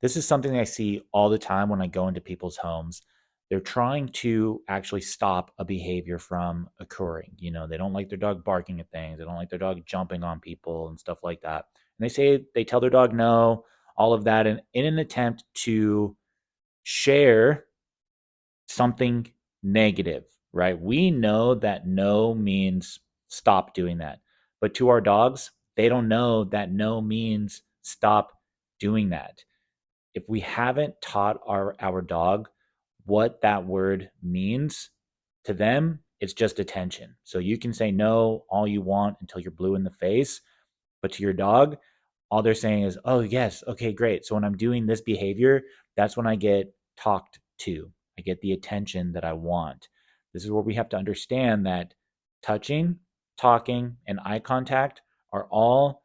This is something I see all the time when I go into people's homes. They're trying to actually stop a behavior from occurring. They don't like their dog barking at things. They don't like their dog jumping on people and stuff like that. And they tell their dog no, all of that, in an attempt to share something negative, right? We know that no means stop doing that. But to our dogs, they don't know that no means stop doing that. If we haven't taught our dog what that word means, to them it's just attention. So you can say no all you want until you're blue in the face, but to your dog, all they're saying is, oh yes, okay, great. So when I'm doing this behavior, that's when I get talked to. I get the attention that I want. This is where we have to understand that touching, talking, and eye contact are all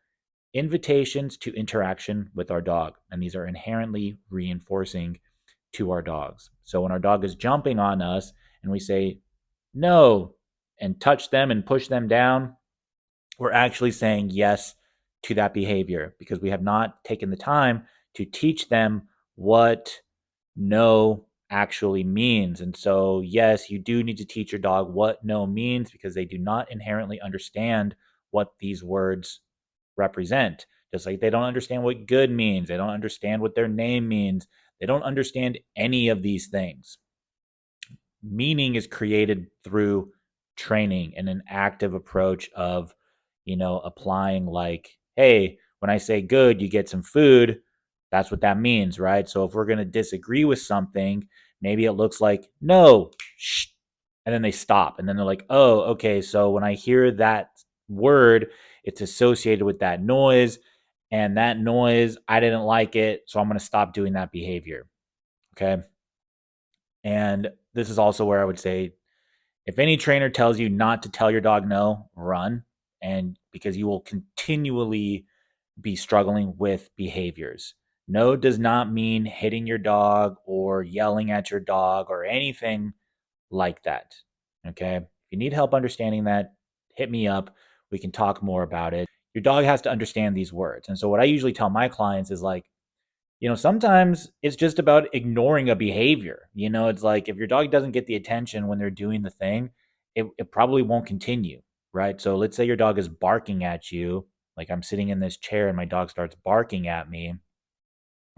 invitations to interaction with our dog. And these are inherently reinforcing to our dogs. So when our dog is jumping on us and we say no and touch them and push them down, we're actually saying yes to that behavior because we have not taken the time to teach them what no actually means. And so, yes, you do need to teach your dog what no means because they do not inherently understand what these words represent. Just like they don't understand what good means, they don't understand what their name means, they don't understand any of these things. Meaning is created through training and an active approach of, applying, like, hey, when I say good, you get some food. That's what that means, right? So if we're going to disagree with something, maybe it looks like no, shh, and then they stop and then they're like, oh, okay, so when I hear that word, it's associated with that noise, and that noise, I didn't like it, so I'm going to stop doing that behavior. Okay. And this is also where I would say, if any trainer tells you not to tell your dog no, run. And because you will continually be struggling with behaviors. No does not mean hitting your dog or yelling at your dog or anything like that. Okay. If you need help understanding that, hit me up. We can talk more about it. Your dog has to understand these words. And so, what I usually tell my clients is like, sometimes it's just about ignoring a behavior. It's like if your dog doesn't get the attention when they're doing the thing, it probably won't continue, right? So let's say your dog is barking at you, like I'm sitting in this chair and my dog starts barking at me.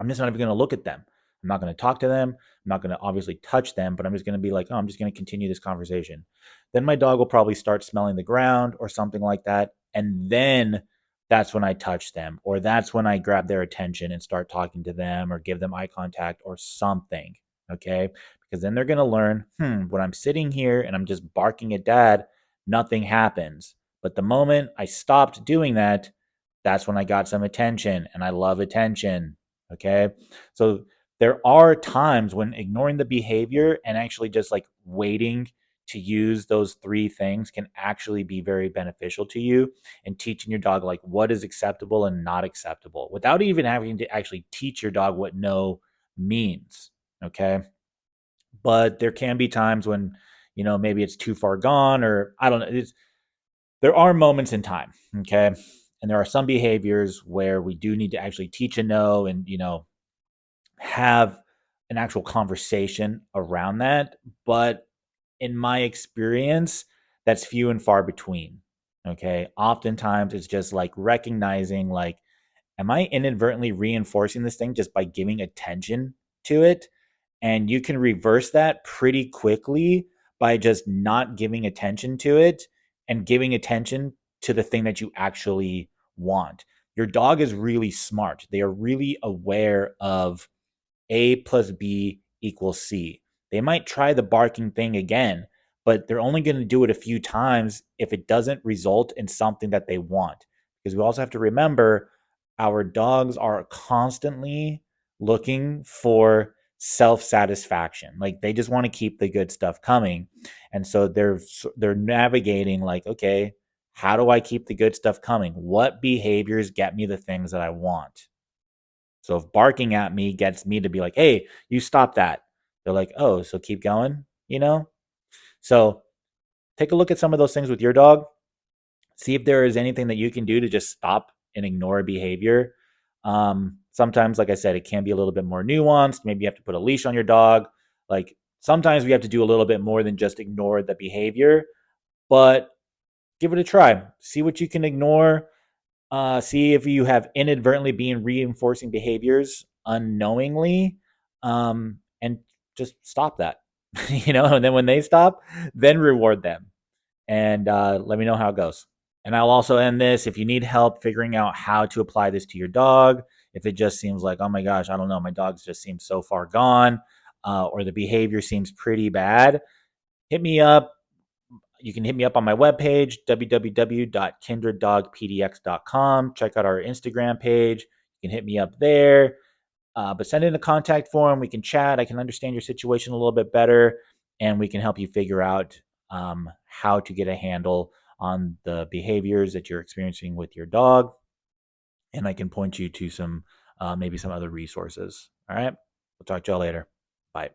I'm just not even going to look at them. I'm not going to talk to them. I'm not going to obviously touch them, but I'm just going to be like, oh, I'm just going to continue this conversation. Then my dog will probably start smelling the ground or something like that. And then that's when I touch them, or that's when I grab their attention and start talking to them or give them eye contact or something. Okay. Because then they're going to learn, when I'm sitting here and I'm just barking at dad, nothing happens. But the moment I stopped doing that, that's when I got some attention, and I love attention. Okay. So there are times when ignoring the behavior and actually just like waiting to use those three things can actually be very beneficial to you, and teaching your dog like what is acceptable and not acceptable without even having to actually teach your dog what no means. Okay. But there can be times when, maybe it's too far gone, or I don't know. There are moments in time. Okay. And there are some behaviors where we do need to actually teach a no and, have an actual conversation around that. But in my experience, that's few and far between. Okay. Oftentimes it's just like recognizing, like, am I inadvertently reinforcing this thing just by giving attention to it? And you can reverse that pretty quickly by just not giving attention to it and giving attention to the thing that you actually want. Your dog is really smart. They are really aware of A plus B equals C. They might try the barking thing again, but they're only going to do it a few times if it doesn't result in something that they want. Because we also have to remember our dogs are constantly looking for self satisfaction. Like they just want to keep the good stuff coming. And so they're navigating like, okay, how do I keep the good stuff coming? What behaviors get me the things that I want? So if barking at me gets me to be like, hey, you stop that, they're like, oh, so keep going? So take a look at some of those things with your dog. See if there is anything that you can do to just stop and ignore a behavior. Sometimes, like I said, it can be a little bit more nuanced. Maybe you have to put a leash on your dog. Like sometimes we have to do a little bit more than just ignore the behavior, but give it a try. See what you can ignore. See if you have inadvertently been reinforcing behaviors unknowingly, and just stop that. And then when they stop, then reward them, and let me know how it goes. And I'll also end this. If you need help figuring out how to apply this to your dog, if it just seems like, oh my gosh, I don't know, my dog's just seems so far gone, or the behavior seems pretty bad, hit me up. You can hit me up on my webpage, www.kinderddogpdx.com. Check out our Instagram page. You can hit me up there. But send in a contact form. We can chat. I can understand your situation a little bit better, and we can help you figure out how to get a handle on the behaviors that you're experiencing with your dog. And I can point you to some maybe some other resources. All right. We'll talk to y'all later. Bye.